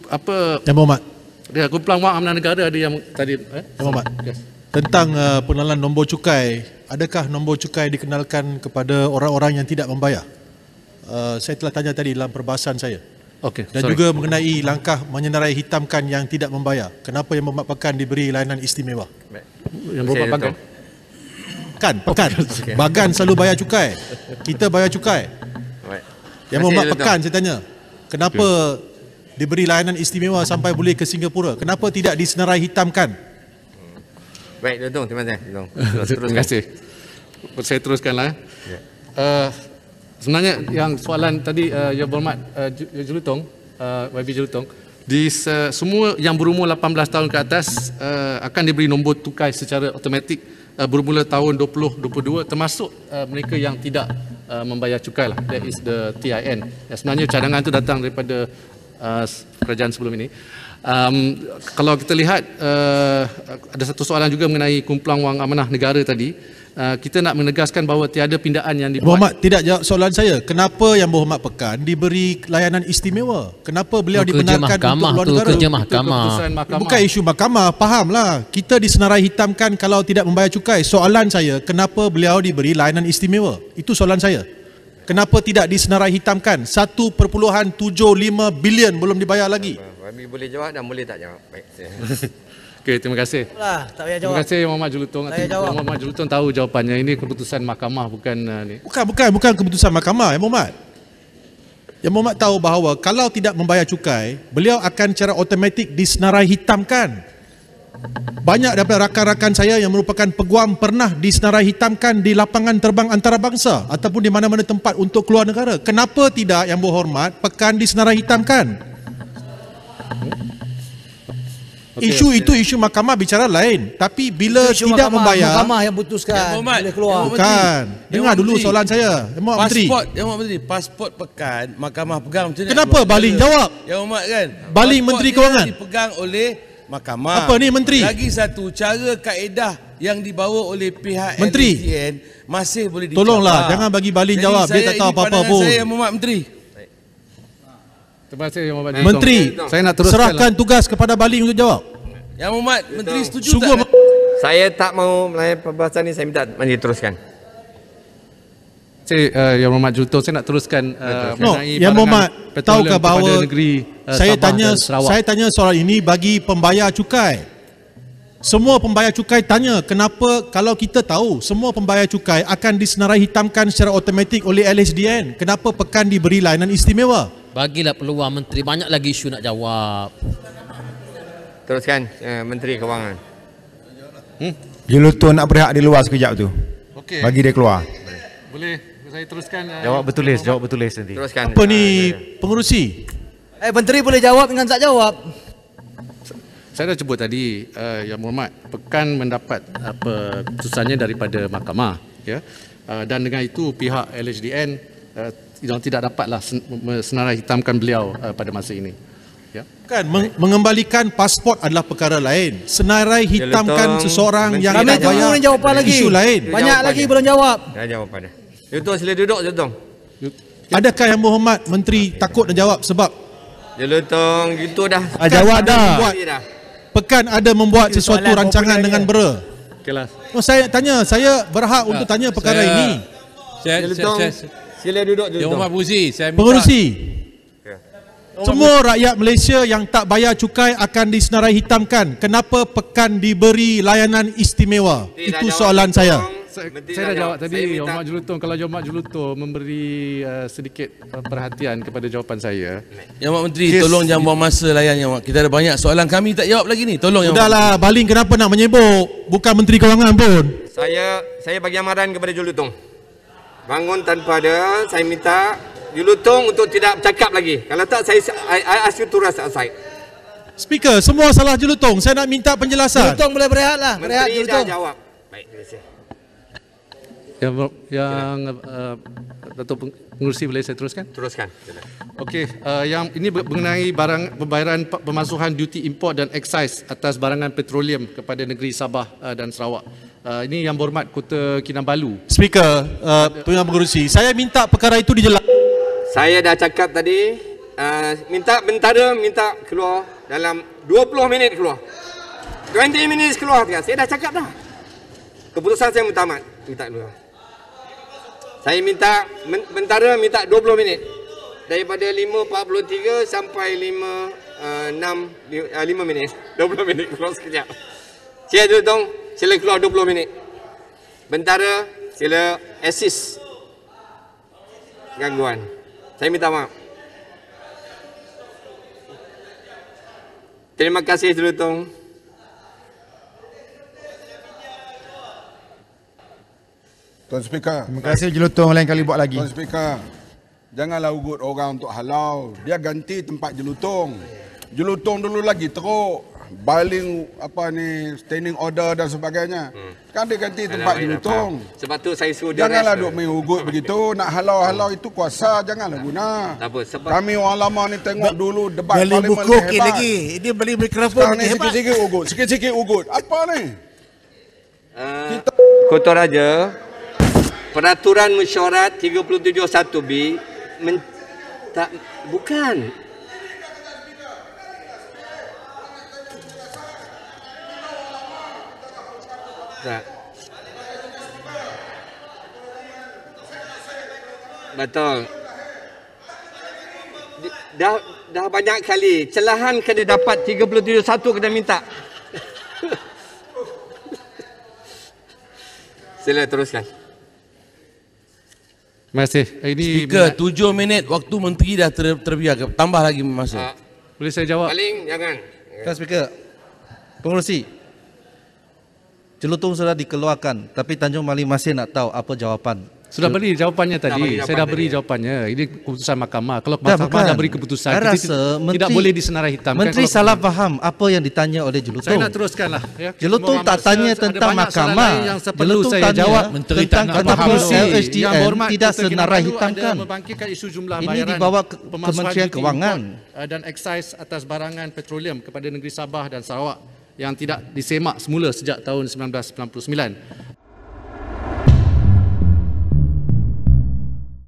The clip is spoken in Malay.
apa Yang Berhormat. dia kumpulan wang amanah negara ada yang tadi Yang Berhormat. yes. Tentang pengenalan nombor cukai, adakah nombor cukai dikenalkan kepada orang-orang yang tidak membayar? Saya telah tanya tadi dalam perbahasan saya. Okey, Dan juga mengenai langkah menyenarai hitamkan yang tidak membayar. Kenapa Yang Berhormat Pekan diberi layanan istimewa? yang berhormat Bagan. Pekan. Bagan selalu bayar cukai. Kita bayar cukai. Yang Berhormat Pekan saya tanya. Kenapa diberi layanan istimewa sampai boleh ke Singapura? Kenapa tidak disenarai hitamkan? Baik, Dudung, terima kasih. Terima kasih. Saya teruskanlah. Sebenarnya yang soalan tadi Yang Berhormat Jelutong, YB Jelutong, di semua yang berumur 18 tahun ke atas akan diberi nombor tukai secara automatik bermula tahun 2022, termasuk mereka yang tidak membayar cukai lah. That is the TIN. Sebenarnya cadangan itu datang daripada kerajaan sebelum ini. Kalau kita lihat ada satu soalan juga mengenai kumpulan wang amanah negara tadi. Kita nak menegaskan bahawa tiada pindaan yang dibuat. Berhormat tidak jawab soalan saya. Kenapa Yang Berhormat Pekan diberi layanan istimewa? Kenapa beliau dibenarkan untuk luar negara? Kerja mahkamah. Bukan isu mahkamah, fahamlah. Kita disenarai hitamkan kalau tidak membayar cukai. Soalan saya, kenapa beliau diberi layanan istimewa? Itu soalan saya. Kenapa tidak disenarai hitamkan? 1.75 bilion belum dibayar lagi. Kami boleh jawab dan boleh tak jawab. Baik. Okey, terima kasih. Tak payah jawab. Terima kasih Muhammad Jelutong. Muhammad Jelutong tahu jawapannya. Ini keputusan mahkamah, bukan ni. Bukan keputusan mahkamah, Yang Berhormat. Yang Berhormat tahu bahawa kalau tidak membayar cukai, beliau akan secara automatik disenarai hitamkan. Banyak daripada rakan-rakan saya yang merupakan peguam pernah disenarai hitamkan di lapangan terbang antarabangsa ataupun di mana-mana tempat untuk keluar negara. Kenapa tidak Yang Berhormat Pekan disenarai hitamkan? Isu itu isu mahkamah bicara lain. Tapi bila Isu tidak membayar, mahkamah yang putuskan boleh keluar. bukan. Dengar dulu soalan saya. Yang Berhormat Menteri. Yang Berhormat Menteri, pasport pekan mahkamah pegang macam ni. Kenapa Baling jawab? Yang Berhormat kan. Baling Menteri Kewangan dipegang oleh mahkamah. Apa ni Menteri? Lagi satu, cara kaedah yang dibawa oleh pihak Menteri. LHDN masih boleh dicabar. Tolonglah jangan bagi Baling Jadi jawab. Dia tak tahu apa-apa pun. Saya Yang Berhormat Menteri. Terima kasih Yang Berhormat Jelutong. Menteri, saya nak teruskan serahkan tugas kepada Baling untuk jawab. Yang Berhormat Menteri setuju Sungguh tak? Saya tak mau melayan perbahasan ni, saya minta Menteri teruskan. Yang Berhormat Jelutong, saya nak teruskan mengenai Yang Berhormat petroleum tahukah kepada bahawa negeri saya Sabah tanya dan Sarawak. saya tanya soalan ini bagi pembayar cukai. Semua pembayar cukai tanya kenapa kalau kita tahu semua pembayar cukai akan disenarai hitamkan secara automatik oleh LHDN, kenapa Pekan diberi layanan istimewa? Bagilah peluang Menteri, banyak lagi isu nak jawab. Teruskan Menteri Kewangan. Jelutong nak berehat di luar sekejap tu. Okey. Bagi dia keluar. Boleh saya teruskan? Jawab bertulis nanti. Teruskan. Apa ni pengurusi? Menteri boleh jawab dengan tak jawab. Saya dah sebut tadi Yang Berhormat Pekan mendapat keputusannya daripada mahkamah, ya. Dan dengan itu pihak LHDN yang tidak dapatlah senarai hitamkan beliau pada masa ini. Ya. Bukan, mengembalikan pasport adalah perkara lain. Senarai hitamkan seseorang yang Kami tak bayar tunggu jawapan lagi. isu lain. Banyak lagi belum jawab. Dah jawapan dah. Jelutong sila duduk, Jelutong. Adakah Yang Berhormat Menteri takut nak jawab sebab Jelutong gitu dah. Jawab dah. Pekan ada membuat sesuatu rancangan dengan bera. Okeylah. Saya tanya, saya berhak untuk tanya perkara ini. Jelutong sila duduk, Yang Jelutong. Berhormat Pengerusi, saya minta Pengerusi, semua rakyat Malaysia yang tak bayar cukai akan disenarai hitamkan. Kenapa Pekan diberi layanan istimewa? Itu soalan saya. Saya dah jawab tadi Yang Berhormat Jelutong. Kalau Yang Berhormat Jelutong memberi sedikit perhatian kepada jawapan saya. Yang Berhormat Menteri, tolong jangan buang masa layan Yang Berhormat. Kita ada banyak soalan kami tak jawab lagi ni. Tolong Yang Berhormat. Sudahlah, Baling kenapa nak menyebut? Bukan Menteri Kewangan pun. Saya bagi amaran kepada Jelutong. Bangun tanpa ada, saya minta Jelutong untuk tidak bercakap lagi. Kalau tak, I ask you to rest outside. Speaker, semua salah Jelutong. Saya nak minta penjelasan. Jelutong boleh berehat lah. Berehat Menteri dah Jelutong. jawab. Baik, terima kasih. Yang Datuk Pengerusi, boleh saya teruskan? Teruskan. Okey, yang ini mengenai pembayaran pemasuhan duty import dan excise atas barangan petroleum kepada negeri Sabah dan Sarawak. Ini Yang Berhormat Kota Kinabalu. Speaker, Tuan Pengerusi, saya minta perkara itu dijelaskan. Saya dah cakap tadi, minta bentara minta keluar dalam 20 minit keluar. 20 minit keluar dia. Saya dah cakap dah. Keputusan saya mutamat minta keluar. Saya minta bentara minta 20 minit. Daripada 5.43 sampai 5 minit. 20 minit keluar sekejap. Cik Julutong, sila keluar 20 minit. Bentara, sila assist gangguan. Saya minta maaf. Terima kasih Julutong. Tuan Speaker. Terima kasih Jelutong, lain kali buat lagi. Tuan Speaker. Janganlah ugut orang untuk halau. Dia ganti tempat Jelutong. Jelutong dulu lagi teruk. Baling standing order dan sebagainya. Kan dia ganti tempat Jelutong. Sebab tu saya suruh dia. Janganlah duk main ugut begitu. Nak halau-halau itu kuasa. Janganlah guna. Tak apa, sebab kami orang lama ni tengok dulu debat Beli parlimen buku okey hebat. lagi. Dia beli mikrofon Sekarang lagi ni hebat. sikit-sikit ugut. Sikit-sikit ugut. Apa ni? Kota Raja, Peraturan Mesyuarat 37(1)B bukan. Tak. Betul. Dah banyak kali celahan kena dapat 37(1) kena minta. Sila teruskan. Terima kasih. Ini Speaker, 7 minit waktu menteri dah terbiar. Tambah lagi masa. boleh saya jawab? Paling jangan. Tuan Speaker, pengerusi. Jelutong sudah dikeluarkan, tapi Tanjung Mali masih nak tahu apa jawapan. Sudah beri jawapannya tadi. Saya dah beri jawapannya. Ini keputusan mahkamah. Kalau mahkamah dah beri keputusan, Saya kita rasa tidak boleh disenarai hitamkan. Menteri Kalau- salah faham apa yang ditanya oleh Jelutong. Saya nak teruskanlah. Ya. Jelutong Semua tak masa tanya ada tentang banyak soalan mahkamah. lain yang perlu Jelutong saya tanya jawab. Menteri tak tentang nak kenapa faham. Yang LHDN berhormat, tidak Ketua senarai Kinabalu hitamkan. ada membangkitkan isu jumlah Ini bayaran dibawa ke pemalsuan Kementerian duty Kewangan. import, dan excise atas barangan petroleum kepada negeri Sabah dan Sarawak yang tidak disemak semula sejak tahun 1999.